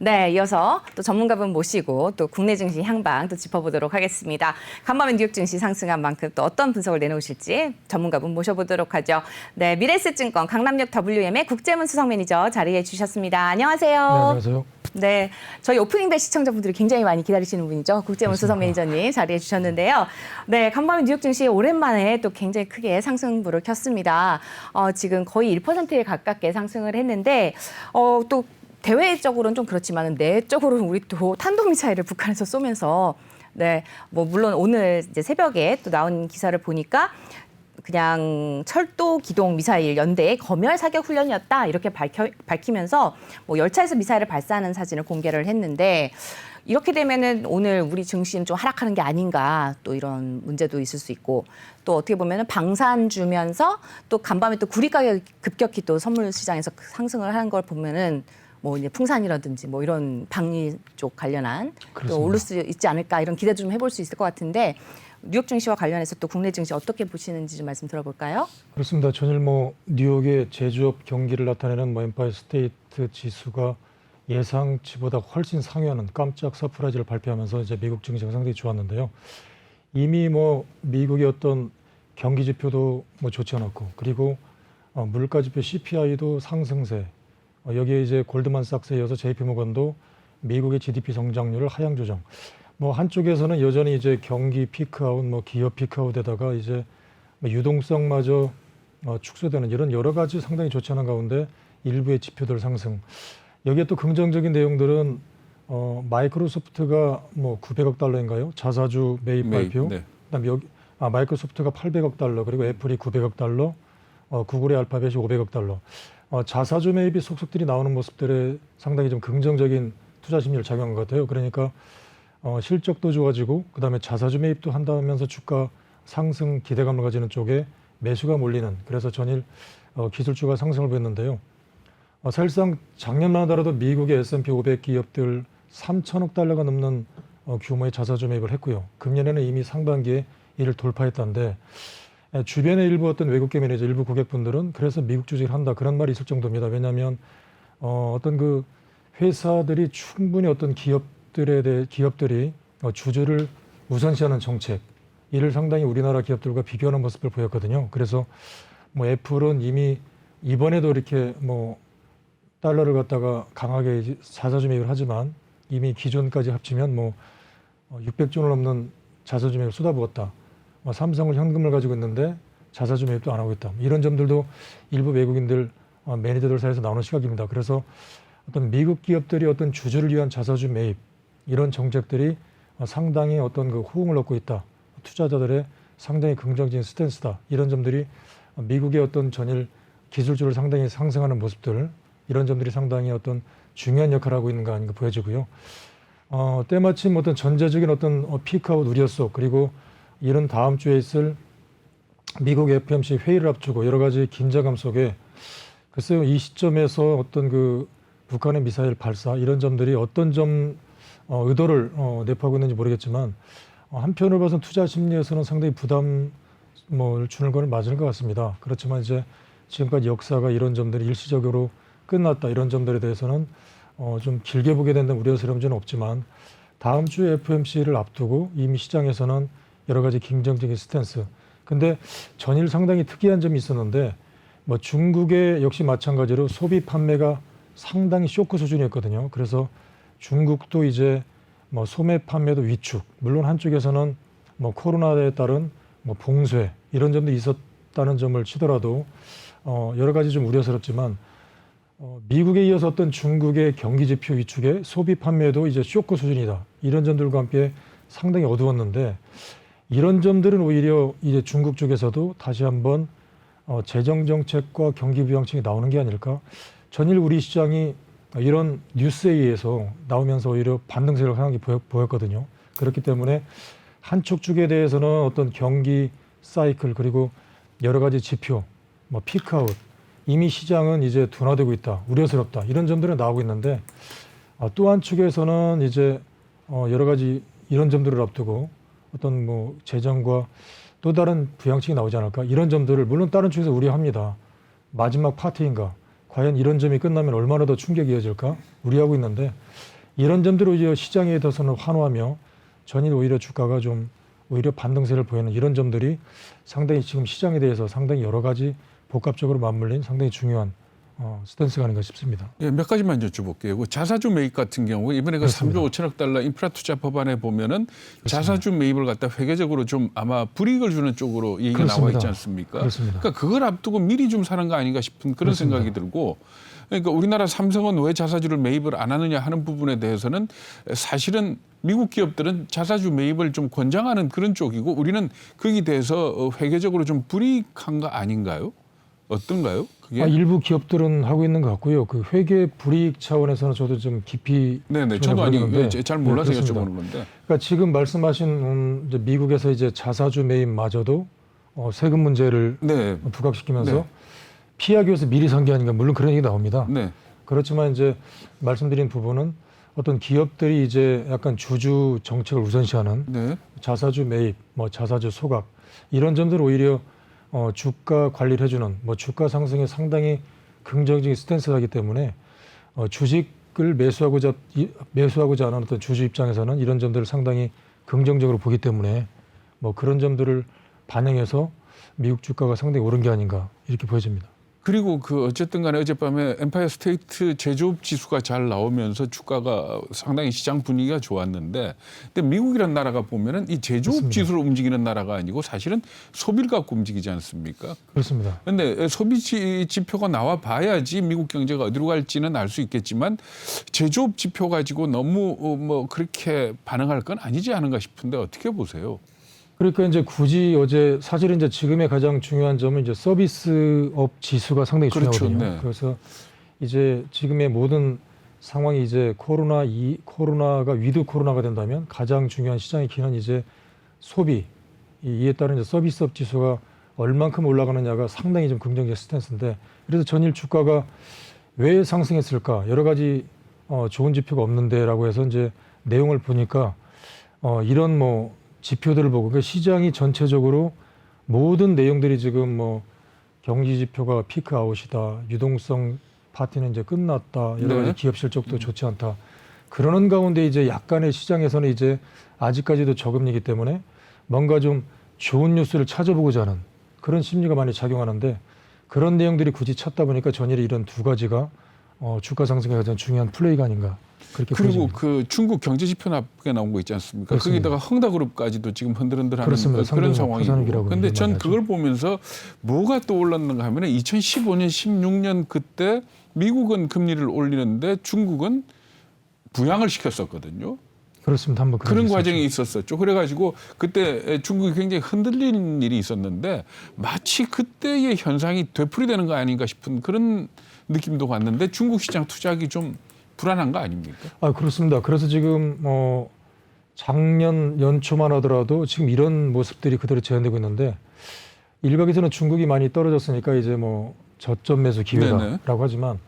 네, 이어서 또 전문가분 모시고 또 국내 증시 향방 또 짚어보도록 하겠습니다. 간밤에 뉴욕 증시 상승한 만큼 또 어떤 분석을 내놓으실지 전문가분 모셔보도록 하죠. 네, 미래에셋증권 강남역 WM의 국제문 수석 매니저 자리해 주셨습니다. 안녕하세요. 네, 안녕하세요. 네, 저희 오프닝 배 시청자분들이 굉장히 많이 기다리시는 분이죠. 국제문 수석 매니저님 자리해 주셨는데요. 네, 간밤에 뉴욕 증시 오랜만에 또 굉장히 크게 상승부를 켰습니다. 지금 거의 1%에 가깝게 상승을 했는데 또 대외적으로는 좀 그렇지만 내적으로는 우리 또 탄도미사일을 북한에서 쏘면서 네, 뭐 물론 오늘 이제 새벽에 또 나온 기사를 보니까 그냥 철도 기동 미사일 연대의 검열 사격 훈련이었다 이렇게 밝히면서 뭐 열차에서 미사일을 발사하는 사진을 공개를 했는데 이렇게 되면은 오늘 우리 증시는 좀 하락하는 게 아닌가 또 이런 문제도 있을 수 있고 또 어떻게 보면은 방산 주면서 또 간밤에 또 구리 가격이 급격히 또 선물 시장에서 상승을 하는 걸 보면은 뭐 이제 풍산이라든지 뭐 이런 방위 쪽 관련한 그렇습니다. 또 오를 수 있지 않을까 이런 기대도 좀 해볼 수 있을 것 같은데 뉴욕 증시와 관련해서 또 국내 증시 어떻게 보시는지 좀 말씀 들어볼까요? 그렇습니다. 전일 뭐 뉴욕의 제조업 경기를 나타내는 뭐 엠파이어 스테이트 지수가 예상치보다 훨씬 상회하는 깜짝 서프라이즈를 발표하면서 이제 미국 증시가 상당히 좋았는데요. 이미 뭐 미국의 어떤 경기 지표도 뭐 좋지 않았고 그리고 물가 지표 CPI도 상승세. 여기에 이제 골드만삭스에 이어서 JP모건도 미국의 GDP 성장률을 하향 조정. 뭐 한쪽에서는 여전히 이제 경기 피크아웃, 뭐 기업 피크아웃에다가 이제 뭐 유동성마저 축소되는 이런 여러 가지 상당히 좋지 않은 가운데 일부의 지표들 상승. 여기에 또 긍정적인 내용들은 마이크로소프트가 뭐 900억 달러인가요? 자사주 매입 발표. 네. 그다음에 여기 마이크로소프트가 800억 달러, 그리고 애플이 900억 달러, 구글의 알파벳이 500억 달러. 자사주 매입이 속속들이 나오는 모습들에 상당히 좀 긍정적인 투자 심리를 작용한 것 같아요. 그러니까 실적도 좋아지고 그다음에 자사주 매입도 한다면서 주가 상승 기대감을 가지는 쪽에 매수가 몰리는 그래서 전일 기술주가 상승을 보였는데요. 사실상 작년만 하더라도 미국의 S&P 500 기업들 3천억 달러가 넘는 규모의 자사주 매입을 했고요. 금년에는 이미 상반기에 이를 돌파했다는데 주변의 일부 어떤 외국계 매니저 일부 고객분들은 그래서 미국 주식을 한다 그런 말이 있을 정도입니다. 왜냐하면 어떤 그 회사들이 충분히 어떤 기업들이 주주를 우선시하는 정책 이를 상당히 우리나라 기업들과 비교하는 모습을 보였거든요. 그래서 뭐 애플은 이미 이번에도 이렇게 뭐 달러를 갖다가 강하게 자사주 매입을 하지만 이미 기존까지 합치면 뭐 600조 원을 넘는 자사주 매입을 쏟아부었다. 삼성은 현금을 가지고 있는데 자사주 매입도 안 하고 있다. 이런 점들도 일부 외국인들 매니저들 사이에서 나오는 시각입니다. 그래서 어떤 미국 기업들이 어떤 주주를 위한 자사주 매입 이런 정책들이 상당히 어떤 그 호응을 얻고 있다. 투자자들의 상당히 긍정적인 스탠스다. 이런 점들이 미국의 어떤 전일 기술주를 상당히 상승하는 모습들 이런 점들이 상당히 어떤 중요한 역할을 하고 있는 거 아닌가 보여지고요. 때마침 어떤 전제적인 어떤 피크아웃 우려 속 그리고 이런 다음 주에 있을 미국 FOMC 회의를 앞두고 여러 가지 긴장감 속에 글쎄요 이 시점에서 어떤 그 북한의 미사일 발사 이런 점들이 어떤 점 의도를 내포하고 있는지 모르겠지만 한편으로 봐서는 투자 심리에서는 상당히 부담을 주는 건 맞을 것 같습니다. 그렇지만 이제 지금까지 역사가 이런 점들이 일시적으로 끝났다 이런 점들에 대해서는 좀 길게 보게 된다는 우려스러운 점은 없지만 다음 주에 FOMC를 앞두고 이미 시장에서는 여러 가지 긍정적인 스탠스. 근데 전일 상당히 특이한 점이 있었는데 뭐 중국의 역시 마찬가지로 소비 판매가 상당히 쇼크 수준이었거든요. 그래서 중국도 이제 뭐 소매 판매도 위축. 물론 한쪽에서는 뭐 코로나에 따른 뭐 봉쇄 이런 점도 있었다는 점을 치더라도 여러 가지 좀 우려스럽지만 미국에 이어서 어떤 중국의 경기 지표 위축에 소비 판매도 이제 쇼크 수준이다. 이런 점들과 함께 상당히 어두웠는데 이런 점들은 오히려 이제 중국 쪽에서도 다시 한번 재정 정책과 경기 부양책이 나오는 게 아닐까? 전일 우리 시장이 이런 뉴스에 의해서 나오면서 오히려 반등세를 하는 게 보였거든요. 그렇기 때문에 한쪽 쪽에 대해서는 어떤 경기 사이클 그리고 여러 가지 지표, 뭐 피크아웃 이미 시장은 이제 둔화되고 있다, 우려스럽다 이런 점들은 나오고 있는데 또 한쪽에서는 이제 여러 가지 이런 점들을 앞두고 어떤 뭐 재정과 또 다른 부양책이 나오지 않을까 이런 점들을 물론 다른 쪽에서 우려합니다. 마지막 파티인가 과연 이런 점이 끝나면 얼마나 더 충격이 이어질까 우려하고 있는데 이런 점들을 오히려 시장에 대해서는 환호하며 전일 오히려 주가가 좀 오히려 반등세를 보이는 이런 점들이 상당히 지금 시장에 대해서 상당히 여러 가지 복합적으로 맞물린 상당히 중요한 스탠스가 아닌가 싶습니다. 예, 몇 가지만 여쭤볼게요. 그 자사주 매입 같은 경우 이번에 그 3조 5천억 달러 인프라 투자 법안에 보면은 자사주 매입을 갖다 회계적으로 좀 아마 불이익을 주는 쪽으로 얘기가 나와 있지 않습니까? 그렇습니다. 그러니까 그걸 앞두고 미리 좀 사는 거 아닌가 싶은 그런 그렇습니다. 생각이 들고 그러니까 우리나라 삼성은 왜 자사주를 매입을 안 하느냐 하는 부분에 대해서는 사실은 미국 기업들은 자사주 매입을 좀 권장하는 그런 쪽이고 우리는 거기에 대해서 회계적으로 좀 불이익한 거 아닌가요? 어떤가요? 그게? 일부 기업들은 하고 있는 것 같고요. 그 회계 불이익 차원에서는 저도 좀 깊이 네네. 저도 아니 모르겠는데, 잘 몰라서 그렇습니다. 여쭤보는 건데. 그러니까 지금 말씀하신 이제 미국에서 이제 자사주 매입마저도 세금 문제를 네. 부각시키면서 네. 피하기 위해서 미리 산 게 아닌가 물론 그런 얘기 나옵니다. 네. 그렇지만 이제 말씀드린 부분은 어떤 기업들이 이제 약간 주주 정책을 우선시하는 네. 자사주 매입, 뭐 자사주 소각 이런 점들 오히려 주가 관리를 해주는 뭐 주가 상승에 상당히 긍정적인 스탠스를 하기 때문에 주식을 매수하고자 하는 어떤 주주 입장에서는 이런 점들을 상당히 긍정적으로 보기 때문에 뭐 그런 점들을 반영해서 미국 주가가 상당히 오른 게 아닌가 이렇게 보여집니다. 그리고 그 어쨌든 간에 어젯밤에 엠파이어 스테이트 제조업 지수가 잘 나오면서 주가가 상당히 시장 분위기가 좋았는데 근데 미국이라는 나라가 보면은 이 제조업 그렇습니다. 지수를 움직이는 나라가 아니고 사실은 소비를 갖고 움직이지 않습니까? 그렇습니다. 근데 소비 지표가 나와 봐야지 미국 경제가 어디로 갈지는 알 수 있겠지만 제조업 지표 가지고 너무 뭐 그렇게 반응할 건 아니지 않은가 싶은데 어떻게 보세요? 그러니까 이제 굳이 어제 사실 이제 지금의 가장 중요한 점은 이제 서비스업 지수가 상당히 그렇죠. 중요하거든요. 네. 그래서 이제 지금의 모든 상황이 이제 코로나가 위드 코로나가 된다면 가장 중요한 시장의 키는 이제 소비 이에 따른 이제 서비스업 지수가 얼만큼 올라가느냐가 상당히 좀 긍정적 스탠스인데 그래서 전일 주가가 왜 상승했을까 여러 가지 좋은 지표가 없는데라고 해서 이제 내용을 보니까 이런 뭐 지표들을 보고 그러니까 시장이 전체적으로 모든 내용들이 지금 뭐 경기 지표가 피크 아웃이다, 유동성 파티는 이제 끝났다, 여러 가지 네. 기업 실적도 좋지 않다. 그러는 가운데 이제 약간의 시장에서는 이제 아직까지도 저금리이기 때문에 뭔가 좀 좋은 뉴스를 찾아보고자 하는 그런 심리가 많이 작용하는데 그런 내용들이 굳이 찾다 보니까 전일에 이런 두 가지가 주가 상승에 가장 중요한 플레이가 아닌가. 그렇게 그리고 보여집니다. 그 중국 경제 지표 나쁘게 나온 거 있지 않습니까? 그렇습니다. 거기다가 흥다그룹까지도 지금 흔들흔들하는 그렇습니다. 그런 상당히 상황이고. 파산위기라고 그런데 전 많이 하죠. 그걸 보면서 뭐가 떠올랐는가 하면 2015년, 16년 그때 미국은 금리를 올리는데 중국은 부양을 시켰었거든요. 그렇습니다. 한번 그런 있었죠. 과정이 있었었죠. 그래가지고 그때 중국이 굉장히 흔들리는 일이 있었는데 마치 그때의 현상이 되풀이되는 거 아닌가 싶은 그런 느낌도 왔는데 중국 시장 투자하기 좀 불안한 거 아닙니까? 그렇습니다. 그래서 지금 작년 연초만 하더라도 지금 이런 모습들이 그대로 재현되고 있는데 일각에서는 중국이 많이 떨어졌으니까 이제 뭐 저점 매수 기회다라고 하지만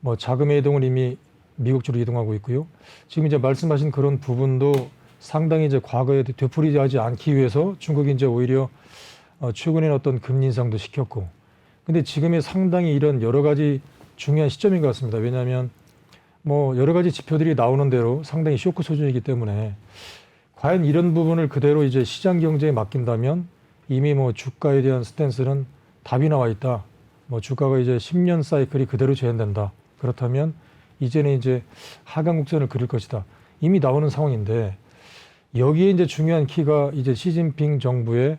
뭐 자금의 이동은 이미 미국 쪽으로 이동하고 있고요. 지금 이제 말씀하신 그런 부분도 상당히 이제 과거에 되풀이하지 않기 위해서 중국이 이제 오히려 최근에 어떤 금리 인상도 시켰고 근데 지금의 상당히 이런 여러 가지 중요한 시점인 것 같습니다. 왜냐하면 뭐 여러 가지 지표들이 나오는 대로 상당히 쇼크 수준이기 때문에 과연 이런 부분을 그대로 이제 시장 경제에 맡긴다면 이미 뭐 주가에 대한 스탠스는 답이 나와 있다. 뭐 주가가 이제 10년 사이클이 그대로 재현된다. 그렇다면 이제는 이제 하강 곡선을 그릴 것이다. 이미 나오는 상황인데 여기에 이제 중요한 키가 이제 시진핑 정부의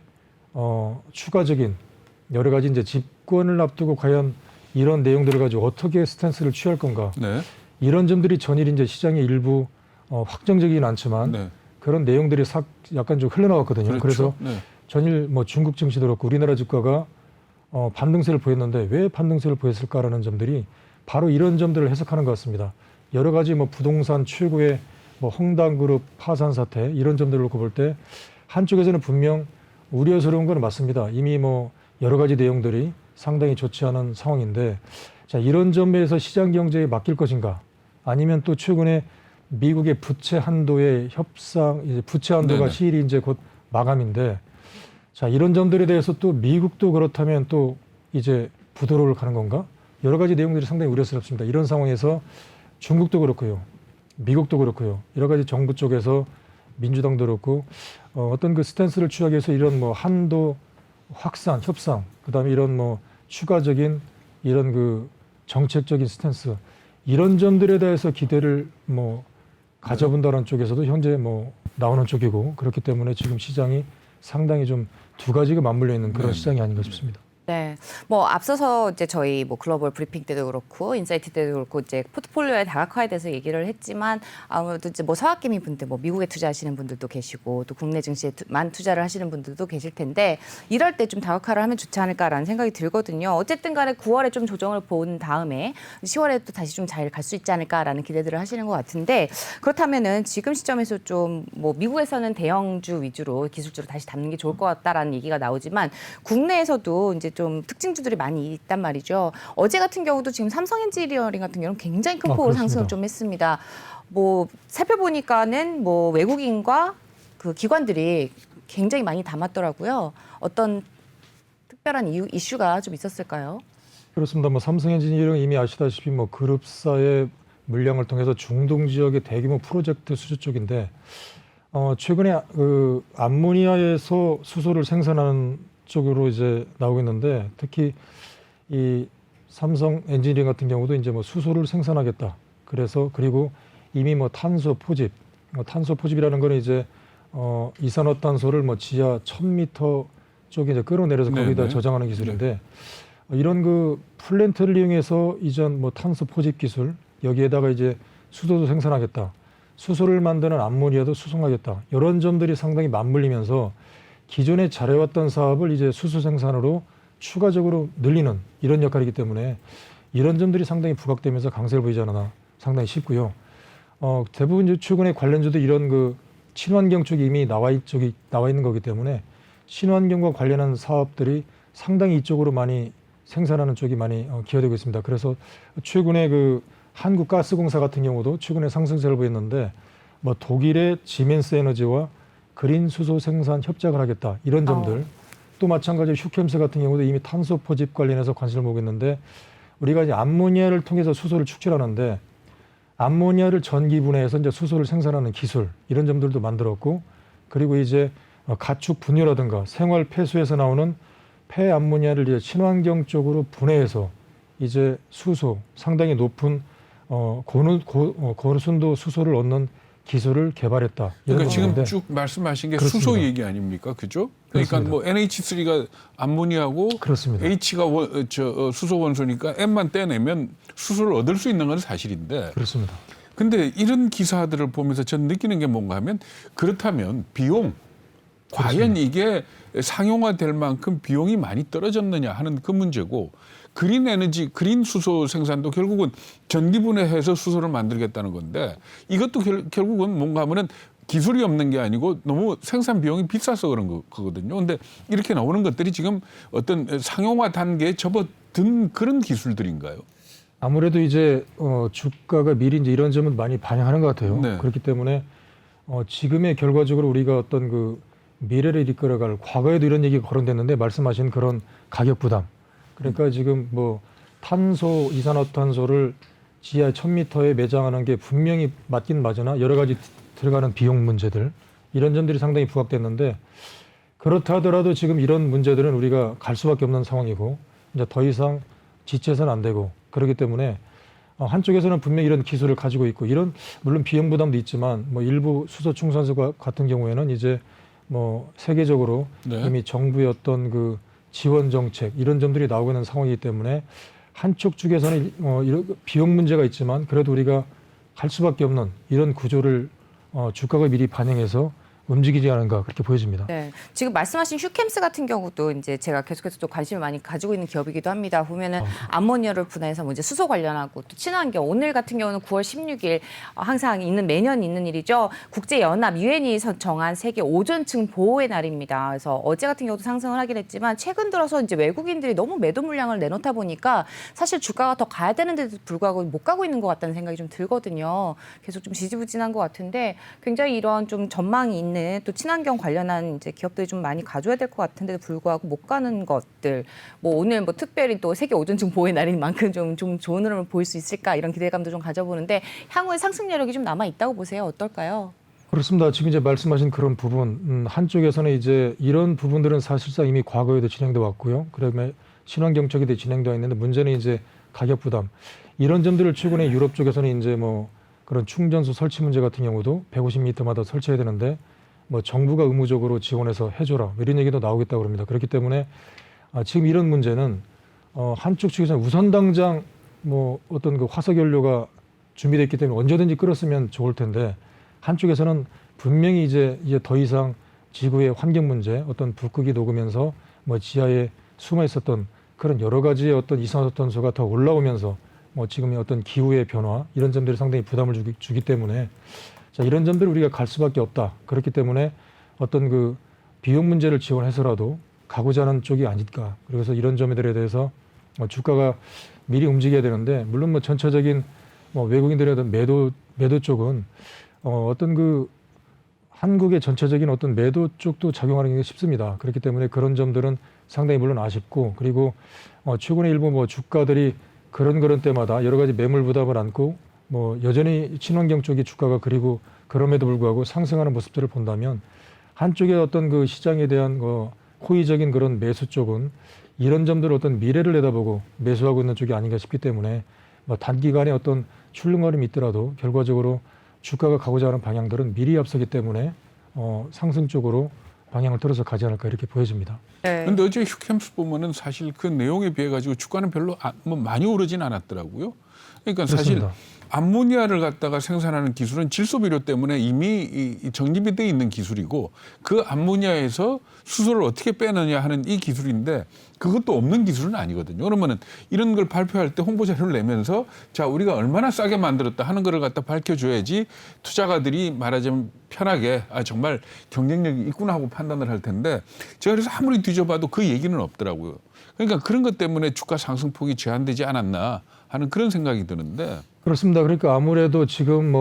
추가적인 여러 가지 이제 집권을 앞두고 과연 이런 내용들을 가지고 어떻게 스탠스를 취할 건가. 네. 이런 점들이 전일 이제 시장의 일부 확정적이긴 않지만 네. 그런 내용들이 약간 좀 흘러나왔거든요. 그렇죠. 그래서 네. 전일 뭐 중국 증시도 그렇고 우리나라 주가가 반등세를 보였는데 왜 반등세를 보였을까라는 점들이 바로 이런 점들을 해석하는 것 같습니다. 여러 가지 뭐 부동산 최고의 뭐 헝다그룹 파산 사태 이런 점들을 놓고 볼 때 한쪽에서는 분명 우려스러운 건 맞습니다. 이미 뭐 여러 가지 내용들이 상당히 좋지 않은 상황인데 자 이런 점에서 시장 경제에 맡길 것인가 아니면 또 최근에 미국의 부채 한도의 협상 이제 부채 한도가 네네. 시일이 이제 곧 마감인데 자 이런 점들에 대해서 또 미국도 그렇다면 또 이제 부도로를 가는 건가 여러 가지 내용들이 상당히 우려스럽습니다. 이런 상황에서 중국도 그렇고요. 미국도 그렇고요. 여러 가지 정부 쪽에서 민주당도 그렇고 어떤 그 스탠스를 취하기 위해서 이런 뭐 한도 확산, 협상, 그다음에 이런 뭐 추가적인 이런 그 정책적인 스탠스 이런 점들에 대해서 기대를 뭐 가져본다는 쪽에서도 현재 뭐 나오는 쪽이고 그렇기 때문에 지금 시장이 상당히 좀 두 가지가 맞물려 있는 그런 시장이 아닌가 싶습니다. 네, 뭐 앞서서 이제 저희 뭐 글로벌 브리핑 때도 그렇고 인사이트 때도 그렇고 이제 포트폴리오의 다각화에 대해서 얘기를 했지만 아무래도 이제 뭐 서학개미 분들, 뭐 미국에 투자하시는 분들도 계시고 또 국내 증시에만 투자를 하시는 분들도 계실 텐데 이럴 때 좀 다각화를 하면 좋지 않을까라는 생각이 들거든요. 어쨌든간에 9월에 좀 조정을 본 다음에 10월에 또 다시 좀 잘 갈 수 있지 않을까라는 기대들을 하시는 것 같은데 그렇다면은 지금 시점에서 좀 뭐 미국에서는 대형주 위주로 기술주로 다시 담는 게 좋을 것 같다라는 얘기가 나오지만 국내에서도 이제 좀 특징주들이 많이 있단 말이죠. 어제 같은 경우도 지금 삼성 엔지니어링 같은 경우는 굉장히 큰 폭으로 상승을 좀 했습니다. 뭐 살펴보니까는 뭐 외국인과 그 기관들이 굉장히 많이 담았더라고요. 어떤 특별한 이슈가 좀 있었을까요? 그렇습니다. 뭐 삼성 엔지니어링은 이미 아시다시피 뭐 그룹사의 물량을 통해서 중동 지역의 대규모 프로젝트 수주 쪽인데 최근에 그 암모니아에서 수소를 생산하는 쪽으로 이제 나오고 있는데 특히 이 삼성 엔지니어링 같은 경우도 이제 뭐 수소를 생산하겠다. 그래서 그리고 이미 뭐 탄소 포집, 탄소 포집이라는 거는 이제 이산화탄소를 뭐 지하 1000m 쪽에 이제 끌어내려서 거기다 저장하는 기술인데 이런 그 플랜트를 이용해서 이전 뭐 탄소 포집 기술 여기에다가 이제 수소도 생산하겠다. 수소를 만드는 암모니아도 수송하겠다. 이런 점들이 상당히 맞물리면서 기존에 잘해왔던 사업을 이제 수소 생산으로 추가적으로 늘리는 이런 역할이기 때문에 이런 점들이 상당히 부각되면서 강세를 보이지 않나 상당히 쉽고요. 대부분 이제 최근에 관련주도 이런 그 친환경 쪽이 이미 나와 있는 거기 때문에 친환경과 관련한 사업들이 상당히 이쪽으로 많이 생산하는 쪽이 많이 기여되고 있습니다. 그래서 최근에 그 한국가스공사 같은 경우도 최근에 상승세를 보였는데 뭐 독일의 지멘스 에너지와 그린 수소 생산 협작을 하겠다 이런 점들 또 마찬가지로 휴켐스 같은 경우도 이미 탄소 포집 관련해서 관심을 보고 있는데 우리가 이제 암모니아를 통해서 수소를 축출하는데 암모니아를 전기 분해해서 이제 수소를 생산하는 기술 이런 점들도 만들었고 그리고 이제 가축 분유라든가 생활 폐수에서 나오는 폐암모니아를 이제 친환경 쪽으로 분해해서 이제 수소 상당히 높은 고순도 수소를 얻는 기술을 개발했다. 그러니까 지금 쭉 말씀하신 게 그렇습니다. 수소 얘기 아닙니까, 그죠? 그러니까 그렇습니다. 뭐 NH3가 암모니아고 그렇습니다. H가 수소 원소니까 M만 떼내면 수소를 얻을 수 있는 건 사실인데. 그렇습니다. 근데 이런 기사들을 보면서 저는 느끼는 게 뭔가 하면 그렇다면 비용 과연 이게 상용화될 만큼 비용이 많이 떨어졌느냐 하는 그 문제고 그린 에너지, 그린 수소 생산도 결국은 전기분해해서 수소를 만들겠다는 건데 이것도 결국은 뭔가 하면은 기술이 없는 게 아니고 너무 생산 비용이 비싸서 그런 거거든요. 근데 이렇게 나오는 것들이 지금 어떤 상용화 단계에 접어든 그런 기술들인가요? 아무래도 이제 주가가 미리 이제 이런 점은 많이 반영하는 것 같아요. 네. 그렇기 때문에 지금의 결과적으로 우리가 어떤 그 미래를 이끌어갈 과거에도 이런 얘기가 거론됐는데 말씀하신 그런 가격 부담. 그러니까 지금 뭐 탄소, 이산화탄소를 지하 1000m에 매장하는 게 분명히 맞긴 맞으나 여러 가지 들어가는 비용 문제들 이런 점들이 상당히 부각됐는데 그렇다 하더라도 지금 이런 문제들은 우리가 갈 수밖에 없는 상황이고 이제 더 이상 지체해서는 안 되고 그렇기 때문에 한쪽에서는 분명히 이런 기술을 가지고 있고 이런 물론 비용 부담도 있지만 뭐 일부 수소 충전소 같은 경우에는 이제 뭐 세계적으로 이미 정부의 어떤 그 지원 정책 이런 점들이 나오고 있는 상황이기 때문에 한쪽 쪽에서는 이런 비용 문제가 있지만 그래도 우리가 갈 수밖에 없는 이런 구조를 주가가 미리 반영해서 움직이지 않은가 그렇게 보여집니다. 네, 지금 말씀하신 휴켐스 같은 경우도 이제 제가 계속해서 또 관심을 많이 가지고 있는 기업이기도 합니다. 보면은 암모니아를 분해해서 뭐 이제 수소 관련하고 또 친환경 오늘 같은 경우는 9월 16일 항상 매년 있는 일이죠. 국제연합 유엔이 정한 세계 오존층 보호의 날입니다. 그래서 어제 같은 경우도 상승을 하긴 했지만 최근 들어서 이제 외국인들이 너무 매도 물량을 내놓다 보니까 사실 주가가 더 가야 되는데도 불구하고 못 가고 있는 것 같다는 생각이 좀 들거든요. 계속 좀 지지부진한 것 같은데 굉장히 이런 좀 전망이 있는 많은 또 친환경 관련한 이제 기업들이 좀 많이 가져야 될 것 같은데도 불구하고 못 가는 것들. 뭐 오늘 뭐 특별히 또 세계 오존층 보호의 날인 만큼 좀 좋은 흐름을 보일 수 있을까 이런 기대감도 좀 가져보는데 향후에 상승 여력이 좀 남아 있다고 보세요. 어떨까요? 그렇습니다. 지금 이제 말씀하신 그런 부분, 한쪽에서는 이제 이런 부분들은 사실상 이미 과거에도 진행돼 왔고요. 그러면 친환경 쪽에도 진행되어 있는데 문제는 이제 가격 부담. 이런 점들을 최근에 유럽 쪽에서는 이제 뭐 그런 충전소 설치 문제 같은 경우도 150m마다 설치해야 되는데 뭐 정부가 의무적으로 지원해서 해줘라 뭐 이런 얘기도 나오겠다고 합니다. 그렇기 때문에 지금 이런 문제는 한쪽 측에서는 우선 당장 뭐 어떤 그 화석 연료가 준비됐기 때문에 언제든지 끌었으면 좋을 텐데 한쪽에서는 분명히 이제 더 이상 지구의 환경 문제, 어떤 북극이 녹으면서 뭐 지하에 숨어 있었던 그런 여러 가지의 어떤 이산화탄소가 더 올라오면서 뭐 지금의 어떤 기후의 변화 이런 점들이 상당히 부담을 주기 때문에 자, 이런 점들을 우리가 갈 수밖에 없다. 그렇기 때문에 어떤 그 비용 문제를 지원해서라도 가고자 하는 쪽이 아닐까. 그래서 이런 점들에 대해서 주가가 미리 움직여야 되는데 물론 뭐 전체적인 뭐 외국인들의 어떤 매도 쪽은 어떤 그 한국의 전체적인 어떤 매도 쪽도 작용하는 게 쉽습니다. 그렇기 때문에 그런 점들은 상당히 물론 아쉽고 그리고 최근에 일부 뭐 주가들이 그런 때마다 여러 가지 매물 부담을 안고 뭐 여전히 친환경 쪽의 주가가 그리고 그럼에도 불구하고 상승하는 모습들을 본다면 한쪽의 어떤 그 시장에 대한 호의적인 그런 매수 쪽은 이런 점들을 어떤 미래를 내다보고 매수하고 있는 쪽이 아닌가 싶기 때문에 뭐 단기간에 어떤 출렁거림이 있더라도 결과적으로 주가가 가고자 하는 방향들은 미리 앞서기 때문에 상승 쪽으로 방향을 틀어서 가지 않을까 이렇게 보여집니다. 그런데 네. 어제 휴캠스 보면은 사실 그 내용에 비해 가지고 주가는 별로 뭐 많이 오르진 않았더라고요. 그러니까 사실 그렇습니다. 암모니아를 갖다가 생산하는 기술은 질소 비료 때문에 이미 정립이 돼 있는 기술이고 그 암모니아에서 수소를 어떻게 빼느냐 하는 이 기술인데 그것도 없는 기술은 아니거든요. 그러면은 이런 걸 발표할 때 홍보 자료를 내면서 자 우리가 얼마나 싸게 만들었다 하는 거를 갖다 밝혀줘야지 투자가들이 말하자면 편하게 정말 경쟁력이 있구나 하고 판단을 할 텐데 제가 그래서 아무리 뒤져봐도 그 얘기는 없더라고요. 그러니까 그런 것 때문에 주가 상승폭이 제한되지 않았나 하는 그런 생각이 드는데. 그렇습니다. 그러니까 아무래도 지금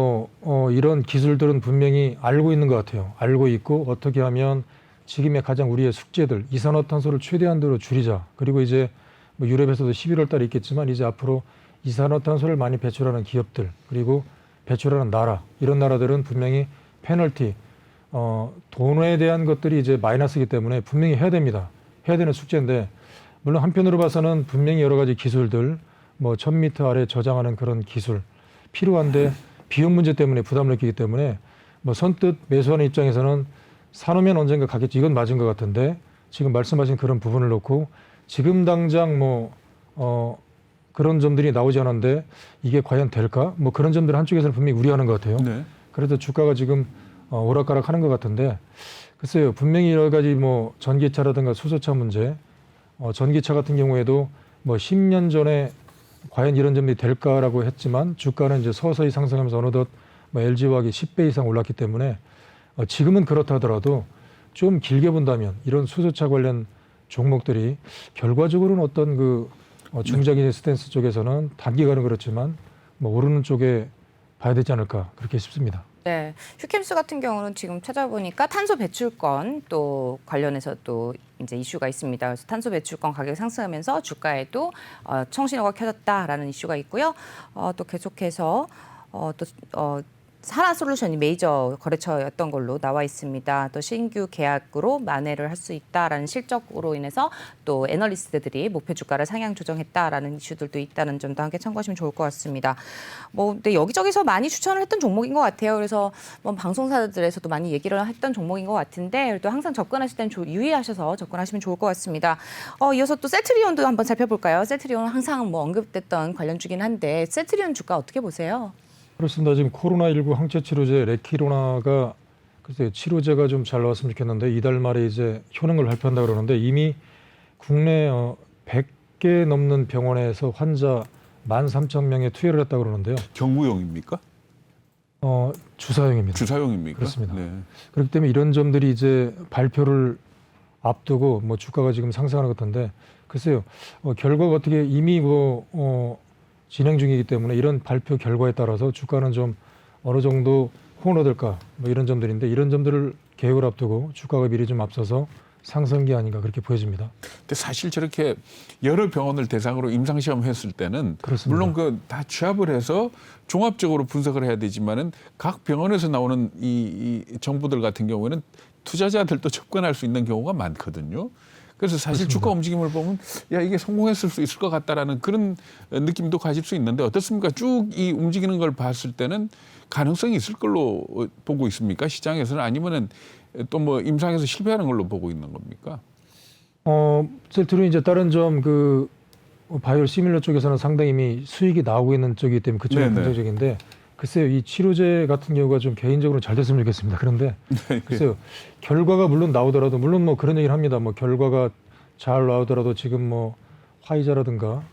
이런 기술들은 분명히 알고 있는 것 같아요. 알고 있고 어떻게 하면 지금의 가장 우리의 숙제들 이산화탄소를 최대한도로 줄이자. 그리고 이제 뭐 유럽에서도 11월 달에 있겠지만 이제 앞으로 이산화탄소를 많이 배출하는 기업들 그리고 배출하는 나라 이런 나라들은 분명히 페널티 돈에 대한 것들이 이제 마이너스이기 때문에 분명히 해야 됩니다. 해야 되는 숙제인데 물론 한편으로 봐서는 분명히 여러 가지 기술들 뭐 1000m 아래 저장하는 그런 기술 필요한데 비용 문제 때문에 부담을 느끼기 때문에 뭐 선뜻 매수하는 입장에서는 사놓으면 언젠가 가겠지 이건 맞은 것 같은데 지금 말씀하신 그런 부분을 놓고 지금 당장 그런 점들이 나오지 않았는데 이게 과연 될까? 뭐 그런 점들 한쪽에서는 분명히 우려하는 것 같아요. 네. 그래도 주가가 지금 오락가락 하는 것 같은데 글쎄요 분명히 여러 가지 뭐 전기차라든가 수소차 문제 전기차 같은 경우에도 뭐 10년 전에 과연 이런 점이 될까라고 했지만 주가는 이제 서서히 상승하면서 어느덧 뭐 LG화학이 10배 이상 올랐기 때문에 지금은 그렇다 하더라도 좀 길게 본다면 이런 수소차 관련 종목들이 결과적으로는 어떤 그 중장기 스탠스 쪽에서는 단기간은 그렇지만 뭐 오르는 쪽에 봐야 되지 않을까 그렇게 싶습니다. 네, 휴캠스 같은 경우는 지금 찾아보니까 탄소 배출권 또 관련해서 또 이제 이슈가 있습니다. 그래서 탄소 배출권 가격이 상승하면서 주가에도 청신호가 켜졌다라는 이슈가 있고요. 또 계속해서 하나솔루션이 메이저 거래처였던 걸로 나와 있습니다. 또 신규 계약으로 만회를 할 수 있다라는 실적으로 인해서 또 애널리스트들이 목표 주가를 상향 조정했다라는 이슈들도 있다는 점도 함께 참고하시면 좋을 것 같습니다. 근데 여기저기서 많이 추천을 했던 종목인 것 같아요. 그래서 뭐 방송사들에서도 많이 얘기를 했던 종목인 것 같은데 또 항상 접근하실 때는 유의하셔서 접근하시면 좋을 것 같습니다. 이어서 또 셀트리온도 한번 살펴볼까요? 셀트리온은 항상 뭐 언급됐던 관련주긴 한데 셀트리온 주가 어떻게 보세요? 그렇습니다. 지금 코로나19 항체 치료제 레키로나가 글쎄요 치료제가 좀 잘 나왔으면 좋겠는데 이달 말에 이제 효능을 발표한다 그러는데 이미 국내 100개 넘는 병원에서 환자 13,000명에 투여를 했다고 그러는데요. 경구용입니까? 주사용입니다. 주사용입니까? 그렇습니다. 네. 그렇기 때문에 이런 점들이 이제 발표를 앞두고 뭐 주가가 지금 상승하는 것 같은데 글쎄요 결과가 어떻게 이미 진행 중이기 때문에 이런 발표 결과에 따라서 주가는 좀 어느 정도 호응을 얻을까 뭐 이런 점들인데 이런 점들을 개혁을 앞두고 주가가 미리 좀 앞서서 상승기 아닌가 그렇게 보여집니다. 근데 사실 저렇게 여러 병원을 대상으로 임상시험 했을 때는 그렇습니다. 물론 그 다 취합을 해서 종합적으로 분석을 해야 되지만은 각 병원에서 나오는 이 정보들 같은 경우에는 투자자들도 접근할 수 있는 경우가 많거든요. 그래서 사실 그렇습니다. 주가 움직임을 보면 야 이게 성공했을 수 있을 것 같다라는 그런 느낌도 가질 수 있는데 어떻습니까? 쭉 이 움직이는 걸 봤을 때는 가능성이 있을 걸로 보고 있습니까? 시장에서는 아니면은 또 뭐 임상에서 실패하는 걸로 보고 있는 겁니까? 셀트리온 이제 다른 점 그 바이오 시밀러 쪽에서는 상당히 이미 수익이 나오고 있는 쪽이기 때문에 그쪽이 네네. 긍정적인데 글쎄요 이 치료제 같은 경우가 좀 개인적으로 잘 됐으면 좋겠습니다. 그런데 글쎄요 결과가 물론 나오더라도 물론 뭐 그런 얘기를 합니다. 뭐 결과가 잘 나오더라도 지금 뭐 화이자라든가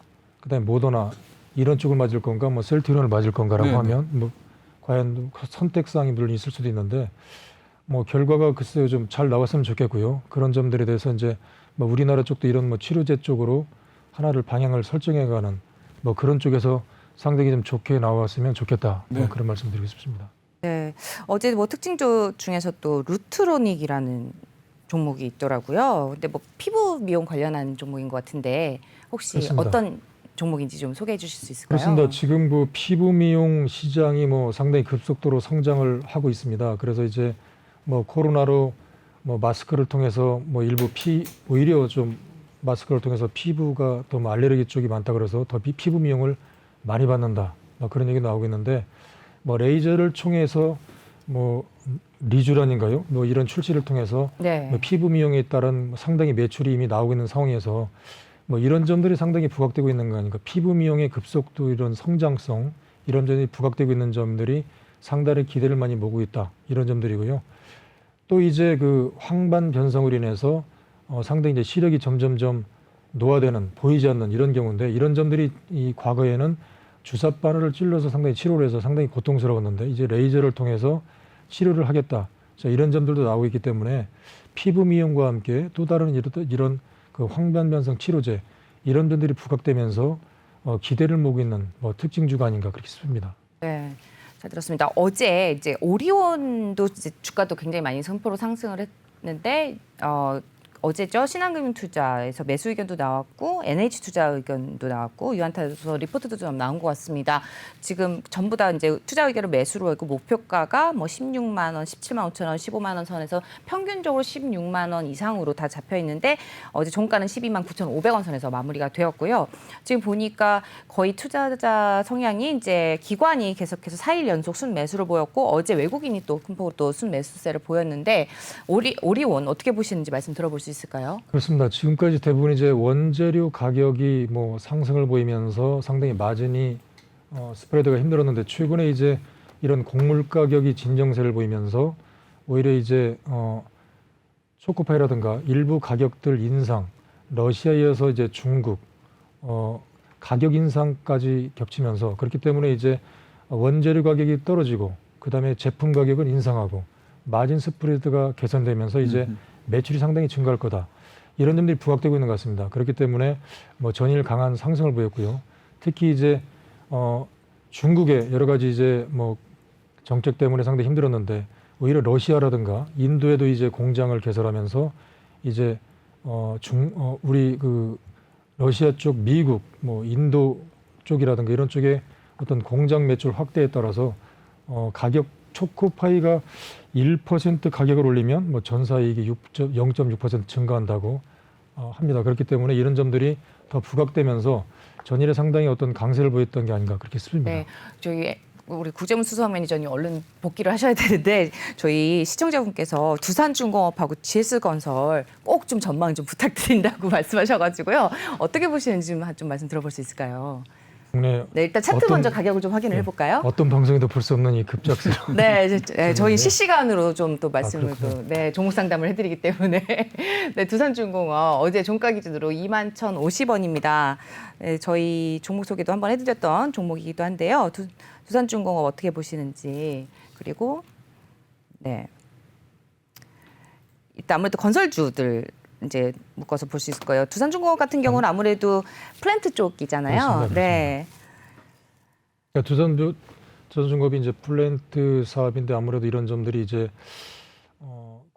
그다음에 모더나 이런 쪽을 맞을 건가 뭐 셀트리온을 맞을 건가라고 네네. 하면 뭐 과연 선택사항이 물론 있을 수도 있는데 뭐 결과가 글쎄요 좀 잘 나왔으면 좋겠고요. 그런 점들에 대해서 이제 뭐 우리나라 쪽도 이런 뭐 치료제 쪽으로 하나를 방향을 설정해가는 뭐 그런 쪽에서 상당히 좀 좋게 나왔으면 좋겠다. 뭐 네. 그런 말씀드리고 싶습니다. 네. 어제 뭐 특징주 중에서 또 루트로닉이라는 종목이 있더라고요. 근데 뭐 피부 미용 관련한 종목인 것 같은데 혹시 그렇습니다. 어떤 종목인지 좀 소개해 주실 수 있을까요? 그렇습니다. 지금 그 피부 미용 시장이 뭐 상당히 급속도로 성장을 하고 있습니다. 그래서 이제 뭐 코로나로 뭐 마스크를 통해서 뭐 일부 오히려 좀 마스크를 통해서 피부가 더 뭐 알레르기 쪽이 많다 그래서 더 피부 미용을 많이 받는다. 뭐 그런 얘기 나오고 있는데 뭐 레이저를 통해서 뭐 리쥬란인가요? 뭐 이런 출시를 통해서 네. 뭐 피부 미용에 따른 상당히 매출이 이미 나오고 있는 상황에서 뭐 이런 점들이 상당히 부각되고 있는 거 아닙니까? 피부 미용의 급속도 이런 성장성 이런 점이 부각되고 있는 점들이 상당히 기대를 많이 모으고 있다. 이런 점들이고요. 또 이제 그 황반 변성으로 인해서 상당히 이제 시력이 점점점 노화되는 보이지 않는 이런 경우인데 이런 점들이 이 과거에는 주사 바늘을 찔러서 상당히 치료를 해서 상당히 고통스러웠는데 이제 레이저를 통해서 치료를 하겠다. 자, 이런 점들도 나오고 있기 때문에 피부 미용과 함께 또 다른 이런 그 황반 변성 치료제 이런 점들이 부각되면서 기대를 모으고 있는 뭐 특징주가 아닌가 그렇게 싶습니다. 네. 잘 들었습니다. 어제 이제 오리온도 이제 주가도 굉장히 많이 선포로 상승을 했는데 어제죠. 신한금융투자에서 매수 의견도 나왔고 NH투자 의견도 나왔고 유한타에서 리포트도 좀 나온 것 같습니다. 지금 전부 다 이제 투자 의견을 매수로 했고 목표가가 뭐 16만 원, 17만 5천 원, 15만 원 선에서 평균적으로 16만 원 이상으로 다 잡혀 있는데 어제 종가는 12만 9,500원 선에서 마무리가 되었고요. 지금 보니까 거의 투자자 성향이 이제 기관이 계속해서 4일 연속 순매수를 보였고 어제 외국인이 또 큰 폭으로 또 순매수세를 보였는데 오리온 어떻게 보시는지 말씀 들어볼 수 있을까요? 그렇습니다. 지금까지 대부분 이제 원재료 가격이 뭐 상승을 보이면서 상당히 마진이 스프레드가 힘들었는데 최근에 이제 이런 곡물 가격이 진정세를 보이면서 오히려 이제 초코파이라든가 일부 가격들 인상, 러시아에 이어서 이제 중국 가격 인상까지 겹치면서 그렇기 때문에 이제 원재료 가격이 떨어지고 그다음에 제품 가격은 인상하고 마진 스프레드가 개선되면서 이제 매출이 상당히 증가할 거다. 이런 점들이 부각되고 있는 것 같습니다. 그렇기 때문에 뭐 전일 강한 상승을 보였고요. 특히 이제 중국의 여러 가지 이제 뭐 정책 때문에 상당히 힘들었는데 오히려 러시아라든가 인도에도 이제 공장을 개설하면서 이제 우리 그 러시아 쪽, 미국, 뭐 인도 쪽이라든가 이런 쪽에 어떤 공장 매출 확대에 따라서 가격 초코파이가 1% 가격을 올리면 뭐 전사이익이 0.6% 증가한다고 합니다. 그렇기 때문에 이런 점들이 더 부각되면서 전일에 상당히 어떤 강세를 보였던 게 아닌가 그렇게 싶습니다. 네, 저희 우리 구재문 수석 매니저님 얼른 복귀를 하셔야 되는데 저희 시청자분께서 두산중공업하고 GS건설 꼭 좀 전망 좀 부탁드린다고 말씀하셔가지고요. 어떻게 보시는지 좀 말씀 들어볼 수 있을까요? 국내 네, 일단 차트 먼저 가격을 좀 확인을 해볼까요? 어떤 방송에도 볼 수 없는 이 급작스러운 네, 저희 실시간으로 좀 또 말씀을 그렇군요. 네, 종목 상담을 해드리기 때문에 네, 두산중공업 어제 종가 기준으로 21,050원입니다. 네, 저희 종목 소개도 한번 해드렸던 종목이기도 한데요. 두산중공업 어떻게 보시는지 그리고 네, 일단 아무래도 건설주들 이제 묶어서 볼 수 있을 거예요. 두산중공업 같은 경우는 아무래도 플랜트 쪽이잖아요. 그렇습니다. 네. 두산중공업이 이제 플랜트 사업인데 아무래도 이런 점들이 이제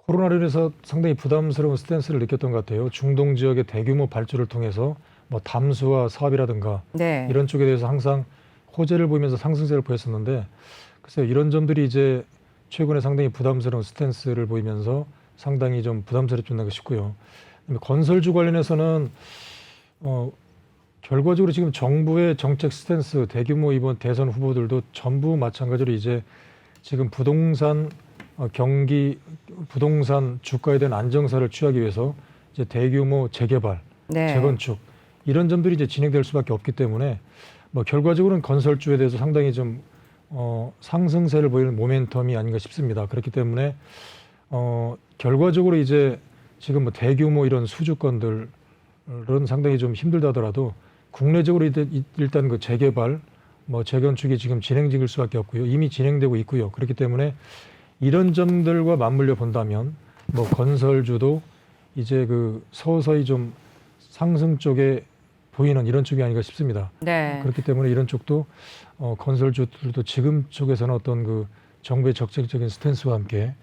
코로나로 인해서 상당히 부담스러운 스탠스를 느꼈던 것 같아요. 중동 지역의 대규모 발주를 통해서 뭐 담수화 사업이라든가 네. 이런 쪽에 대해서 항상 호재를 보이면서 상승세를 보였었는데 글쎄요, 이런 점들이 이제 최근에 상당히 부담스러운 스탠스를 보이면서 상당히 좀 부담스럽지않나 싶고요. 건설주 관련해서는 결과적으로 지금 정부의 정책 스탠스, 대규모 이번 대선 후보들도 전부 마찬가지로 이제 지금 부동산 경기, 부동산 주가에 대한 안정사를 취하기 위해서 이제 대규모 재개발, 네. 재건축 이런 점들이 이제 진행될 수밖에 없기 때문에 뭐 결과적으로는 건설주에 대해서 상당히 좀 상승세를 보이는 모멘텀이 아닌가 싶습니다. 그렇기 때문에 결과적으로 이제 지금 뭐 대규모 이런 수주권들은 상당히 좀 힘들다 하더라도 국내적으로 일단 그 재개발, 뭐 재건축이 지금 진행 중일 수밖에 없고요. 이미 진행되고 있고요. 그렇기 때문에 이런 점들과 맞물려 본다면 뭐 건설주도 이제 그 서서히 좀 상승 쪽에 보이는 이런 쪽이 아닌가 싶습니다. 네. 그렇기 때문에 이런 쪽도 건설주들도 지금 쪽에서는 어떤 그 정부의 적극적인 스탠스와 함께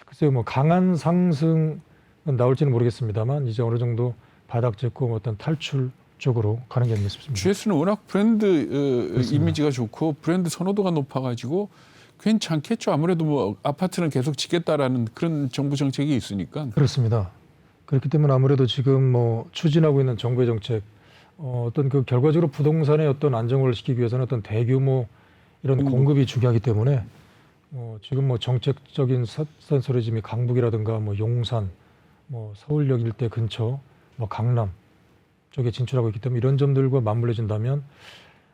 글쎄요 뭐 강한 상승은 나올지는 모르겠습니다만 이제 어느 정도 바닥 짚고 어떤 탈출 쪽으로 가는 게 아닌가 싶습니다. GS는 워낙 브랜드 그렇습니다. 이미지가 좋고 브랜드 선호도가 높아가지고 괜찮겠죠. 아무래도 뭐 아파트는 계속 짓겠다라는 그런 정부 정책이 있으니까. 그렇습니다. 그렇기 때문에 아무래도 지금 뭐 추진하고 있는 정부의 정책 어떤 그 결과적으로 부동산의 어떤 안정화를 시키기 위해서는 어떤 대규모 이런 공급이 중요하기 때문에 지금 뭐 정책적인 센서를 지금 강북이라든가 뭐 용산, 뭐 서울역 일대 근처, 뭐 강남 쪽에 진출하고 있기 때문에 이런 점들과 맞물려진다면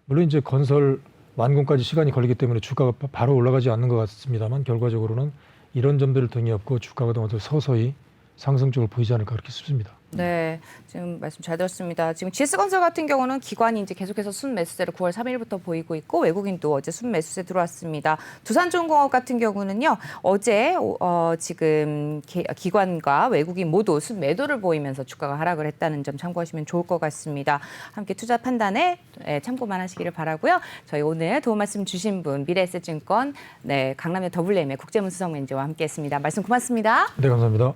물론 이제 건설 완공까지 시간이 걸리기 때문에 주가가 바로 올라가지 않는 것 같습니다만 결과적으로는 이런 점들을 등에 업고 주가가 더 서서히 상승 쪽을 보이지 않을까 그렇게 싶습니다. 네, 지금 말씀 잘 들었습니다. 지금 GS건설 같은 경우는 기관이 이제 계속해서 순매수세를 9월 3일부터 보이고 있고 외국인도 어제 순매수세 들어왔습니다. 두산중공업 같은 경우는요 어제 지금 기관과 외국인 모두 순매도를 보이면서 주가가 하락을 했다는 점 참고하시면 좋을 것 같습니다. 함께 투자 판단에 참고만 하시기를 바라고요. 저희 오늘 도움 말씀 주신 분 미래에셋증권 강남의 WM의 국제문수석 매니저와 함께했습니다. 말씀 고맙습니다. 네, 감사합니다.